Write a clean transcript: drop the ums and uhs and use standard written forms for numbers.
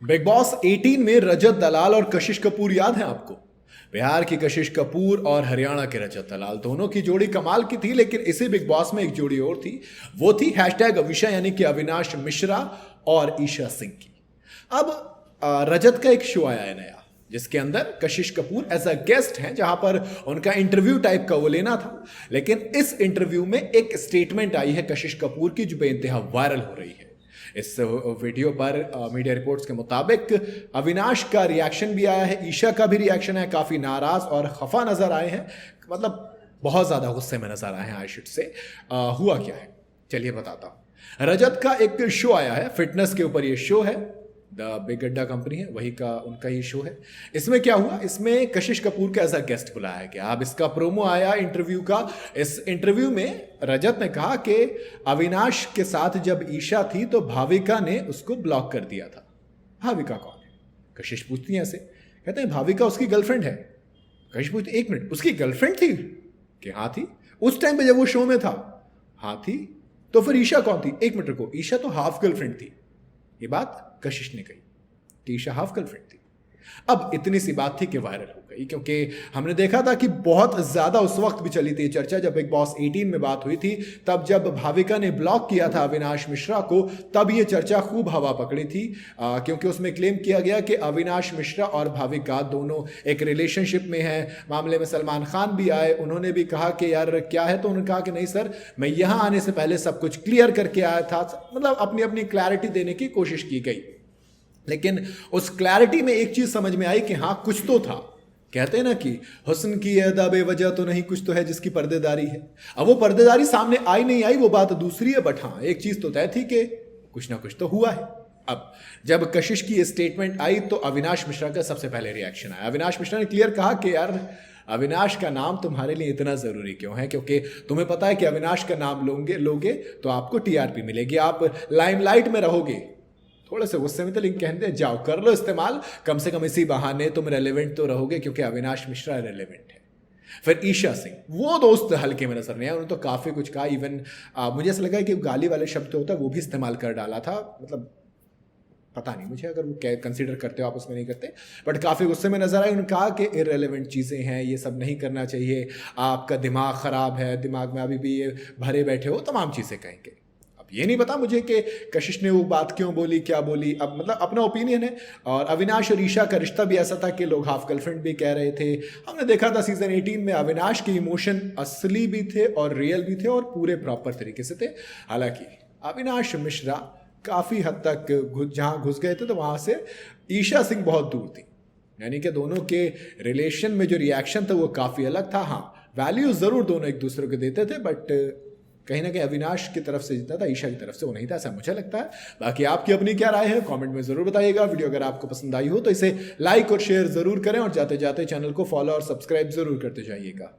Big boss 18 में रजत दलाल और कशिश कपूर याद है आपको? बिहार की कशिश कपूर और हरियाणा के रजत दलाल, दोनों की जोड़ी कमाल की थी। लेकिन इसी बिग बॉस में एक जोड़ी और थी, वो थी हैशटैग अविशा यानी कि अविनाश मिश्रा और ईशा सिंह की। अब रजत का एक शो आया है नया, जिसके अंदर कशिश कपूर एज अ गेस्ट हैं, जहां पर उनका इंटरव्यू टाइप का वो लेना था। लेकिन इस इंटरव्यू में एक स्टेटमेंट आई है कशिश कपूर की, जो बेइंतहा वायरल हो रही है। इस वीडियो पर मीडिया रिपोर्ट्स के मुताबिक अविनाश का रिएक्शन भी आया है, ईशा का भी रिएक्शन है, काफी नाराज और खफा नजर आए हैं, मतलब बहुत ज्यादा गुस्से में नजर आए हैं आई शुड से। हुआ क्या है चलिए बताता हूं। रजत का एक शो आया है, फिटनेस के ऊपर ये शो है, द बिग गड्ढा कंपनी है वही का, उनका ही शो है। इसमें क्या हुआ, इसमें कशिश कपूर का एज अ गेस्ट बुलाया गया। अब इसका प्रोमो आया इंटरव्यू का। इस इंटरव्यू में रजत ने कहा कि अविनाश के साथ जब ईशा थी तो भाविका ने उसको ब्लॉक कर दिया था। भाविका कौन है? कशिश पूछती है ऐसे, कहते हैं भाविका उसकी गर्लफ्रेंड है। कशिश पूछती, एक मिनट, उसकी गर्लफ्रेंड थी? कि हाँ थी, उस टाइम पे जब वो शो में था। हाँ थी, तो फिर ईशा कौन थी? एक मिनट को, ईशा तो हाफ गर्लफ्रेंड थी। ये बात कशिश ने कही कि ईशा हाफ गर्लफ्रेंड थी। अब इतनी सी बात थी कि वायरल हो गई, क्योंकि हमने देखा था कि बहुत ज्यादा उस वक्त भी चली थी चर्चा जब बिग बॉस 18 में बात हुई थी। तब जब भाविका ने ब्लॉक किया था अविनाश मिश्रा को, तब ये चर्चा खूब हवा पकड़ी थी, क्योंकि उसमें क्लेम किया गया कि अविनाश मिश्रा और भाविका दोनों एक रिलेशनशिप में है। मामले में सलमान खान भी आए, उन्होंने भी कहा कि यार क्या है, तो उन्होंने कहा कि नहीं सर, मैं यहां आने से पहले सब कुछ क्लियर करके आया था। मतलब अपनी अपनी क्लैरिटी देने की कोशिश की गई। लेकिन उस क्लैरिटी में एक चीज समझ में आई कि हाँ कुछ तो था। कहते हैं ना कि हुस्न की अदा बेवजह तो नहीं, कुछ तो है जिसकी पर्देदारी है। अब वो पर्देदारी सामने आई नहीं आई वो बात दूसरी है, बट हाँ एक चीज तो तय थी कि कुछ ना कुछ तो हुआ है। अब जब कशिश की स्टेटमेंट आई तो अविनाश मिश्रा का सबसे पहले रिएक्शन आया। अविनाश मिश्रा ने क्लियर कहा कि यार अविनाश का नाम तुम्हारे लिए इतना जरूरी क्यों है? क्योंकि तुम्हें पता है कि अविनाश का नाम लोगे तो आपको टीआरपी मिलेगी, आप लाइमलाइट में रहोगे। थोड़े से गुस्से में थे, लेकिन कहते हैं जाओ कर लो इस्तेमाल, कम से कम इसी बहाने तुम रेलेवेंट तो रहोगे, क्योंकि अविनाश मिश्रा रेलेवेंट है। फिर ईशा सिंह, वो दोस्त हल्के में नजर नहीं आया, उन्होंने तो काफी कुछ कहा। इवन मुझे ऐसा लगा कि गाली वाले शब्द होता है वो भी इस्तेमाल कर डाला था। मतलब पता नहीं मुझे, अगर वो कंसीडर करते हो आप, उसमें नहीं करते, बट काफ़ी गुस्से में नजर आए। उन्होंने कहा कि इररेलेवेंट चीज़ें हैं, ये सब नहीं करना चाहिए, आपका दिमाग ख़राब है, दिमाग में अभी भी ये भरे बैठे हो, तमाम चीज़ें कहेंगे। अब ये नहीं पता मुझे कि कशिश ने वो बात क्यों बोली, क्या बोली, अब मतलब अपना ओपिनियन है। और अविनाश और ईशा का रिश्ता भी ऐसा था कि लोग हाफ गर्लफ्रेंड भी कह रहे थे। हमने देखा था सीजन 18 में अविनाश के इमोशन असली भी थे और रियल भी थे और पूरे प्रॉपर तरीके से थे। हालांकि अविनाश मिश्रा काफ़ी हद तक जहाँ घुस गए थे तो वहाँ से ईशा सिंह बहुत दूर थी, यानी कि दोनों के रिलेशन में जो रिएक्शन था वो काफ़ी अलग था। हाँ वैल्यू ज़रूर दोनों एक दूसरे को देते थे, बट कहीं ना कहीं अविनाश की तरफ से जितना था ईशा की तरफ से वो नहीं था, ऐसा मुझे लगता है। बाकी आपकी अपनी क्या राय है कमेंट में ज़रूर बताइएगा। वीडियो अगर आपको पसंद आई हो तो इसे लाइक और शेयर ज़रूर करें, और जाते जाते चैनल को फॉलो और सब्सक्राइब ज़रूर करते जाइएगा।